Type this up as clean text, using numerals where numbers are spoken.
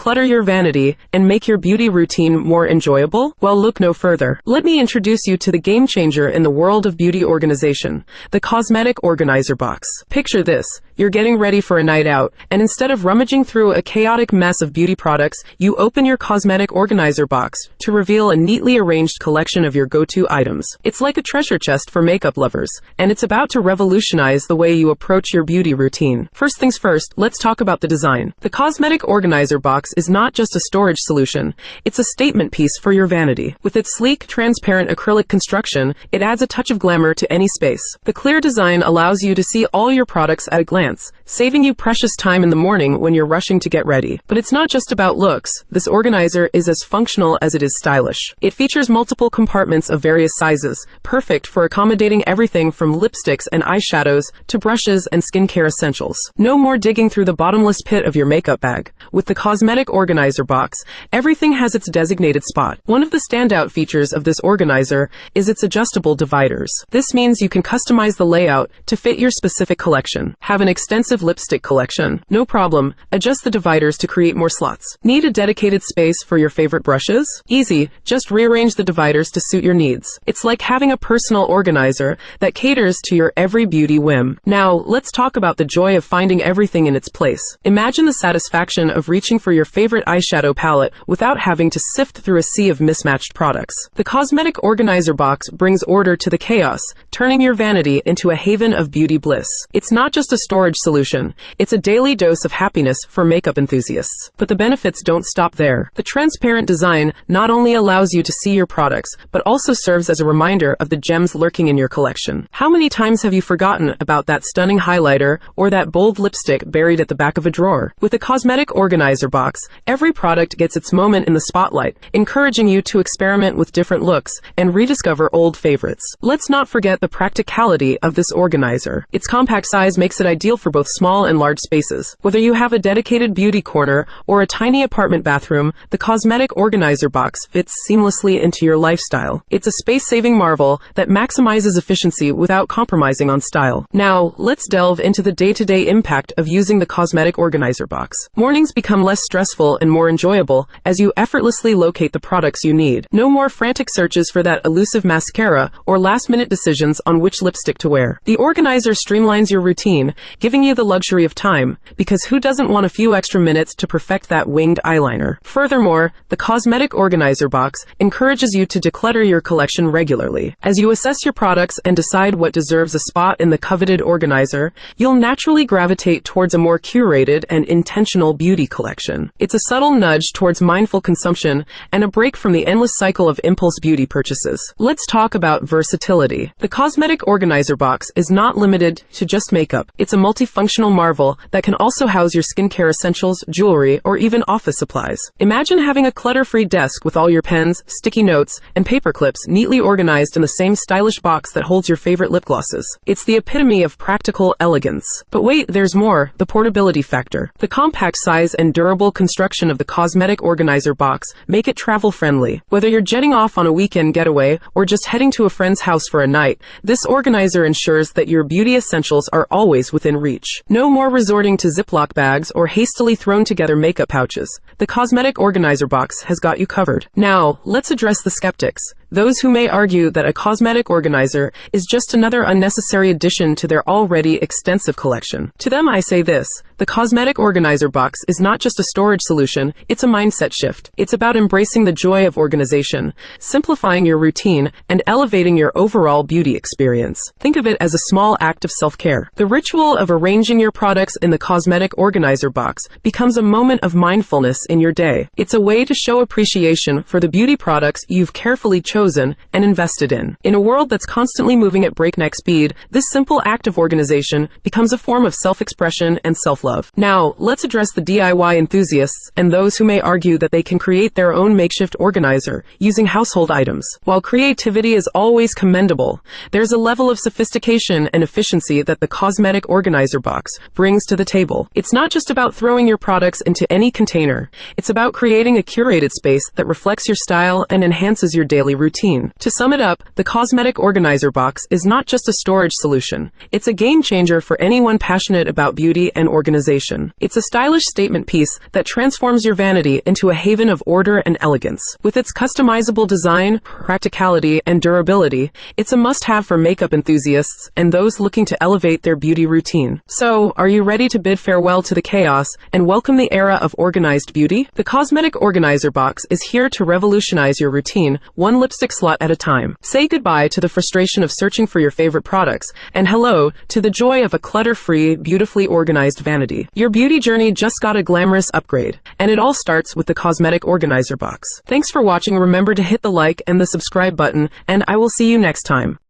declutter your vanity and make your beauty routine more enjoyable? Well, look no further. Let me introduce you to the game changer in the world of beauty organization, the cosmetic organizer box. Picture this. You're getting ready for a night out, and instead of rummaging through a chaotic mess of beauty products, you open your cosmetic organizer box to reveal a neatly arranged collection of your go-to items. It's like a treasure chest for makeup lovers, and it's about to revolutionize the way you approach your beauty routine. First things first, let's talk about the design. The cosmetic organizer box is not just a storage solution, it's a statement piece for your vanity. With its sleek, transparent acrylic construction, it adds a touch of glamour to any space. The clear design allows you to see all your products at a glance, saving you precious time in the morning when you're rushing to get ready. But it's not just about looks. This organizer is as functional as it is stylish. It features multiple compartments of various sizes, perfect for accommodating everything from lipsticks and eyeshadows to brushes and skincare essentials. No more digging through the bottomless pit of your makeup bag. With the cosmetic organizer box, everything has its designated spot. One of the standout features of this organizer is its adjustable dividers. This means you can customize the layout to fit your specific collection. Have an extensive lipstick collection? No problem. Adjust the dividers to create more slots. Need a dedicated space for your favorite brushes? Easy. Just rearrange the dividers to suit your needs. It's like having a personal organizer that caters to your every beauty whim. Now, let's talk about the joy of finding everything in its place. Imagine the satisfaction of reaching for your favorite eyeshadow palette without having to sift through a sea of mismatched products. The cosmetic organizer box brings order to the chaos, turning your vanity into a haven of beauty bliss. It's not just a storage solution, it's a daily dose of happiness for makeup enthusiasts. But the benefits don't stop there. The transparent design not only allows you to see your products, but also serves as a reminder of the gems lurking in your collection. How many times have you forgotten about that stunning highlighter or that bold lipstick buried at the back of a drawer? With a cosmetic organizer box, every product gets its moment in the spotlight, encouraging you to experiment with different looks and rediscover old favorites. Let's not forget the practicality of this organizer. Its compact size makes it ideal for both small and large spaces. Whether you have a dedicated beauty corner or a tiny apartment bathroom, the cosmetic organizer box fits seamlessly into your lifestyle. It's a space-saving marvel that maximizes efficiency without compromising on style. Now, let's delve into the day-to-day impact of using the cosmetic organizer box. Mornings become less stressful and more enjoyable as you effortlessly locate the products you need. No more frantic searches for that elusive mascara or last-minute decisions on which lipstick to wear. The organizer streamlines your routine, giving you the luxury of time, because who doesn't want a few extra minutes to perfect that winged eyeliner? Furthermore, the cosmetic organizer box encourages you to declutter your collection regularly. As you assess your products and decide what deserves a spot in the coveted organizer, you'll naturally gravitate towards a more curated and intentional beauty collection. It's a subtle nudge towards mindful consumption and a break from the endless cycle of impulse beauty purchases. Let's talk about versatility. The cosmetic organizer box is not limited to just makeup. It's a multifunctional marvel that can also house your skincare essentials, jewelry, or even office supplies. Imagine having a clutter-free desk with all your pens, sticky notes, and paper clips neatly organized in the same stylish box that holds your favorite lip glosses. It's the epitome of practical elegance. But wait, there's more: the portability factor. The compact size and durable construction of the cosmetic organizer box make it travel-friendly. Whether you're jetting off on a weekend getaway or just heading to a friend's house for a night, this organizer ensures that your beauty essentials are always within reach. No more resorting to Ziploc bags or hastily thrown together makeup pouches. The cosmetic organizer box has got you covered. Now, let's address the skeptics. Those who may argue that a cosmetic organizer is just another unnecessary addition to their already extensive collection. To them I say this: the cosmetic organizer box is not just a storage solution, it's a mindset shift. It's about embracing the joy of organization, simplifying your routine, and elevating your overall beauty experience. Think of it as a small act of self-care. The ritual of arranging your products in the cosmetic organizer box becomes a moment of mindfulness in your day. It's a way to show appreciation for the beauty products you've carefully chosen and invested in. In a world that's constantly moving at breakneck speed, this simple act of organization becomes a form of self-expression and self-love. Now, let's address the DIY enthusiasts and those who may argue that they can create their own makeshift organizer using household items. While creativity is always commendable, there's a level of sophistication and efficiency that the cosmetic organizer box brings to the table. It's not just about throwing your products into any container. It's about creating a curated space that reflects your style and enhances your daily routine. routine. To sum it up, the Cosmetic Organizer Box is not just a storage solution. It's a game changer for anyone passionate about beauty and organization. It's a stylish statement piece that transforms your vanity into a haven of order and elegance. With its customizable design, practicality, and durability, it's a must-have for makeup enthusiasts and those looking to elevate their beauty routine. So, are you ready to bid farewell to the chaos and welcome the era of organized beauty? The Cosmetic Organizer Box is here to revolutionize your routine, one lipstick slot at a time. Say goodbye to the frustration of searching for your favorite products, and hello to the joy of a clutter-free, beautifully organized vanity. Your beauty journey just got a glamorous upgrade, and it all starts with the Cosmetic Organizer Box. Thanks for watching. Remember to hit the like and the subscribe button, and I will see you next time.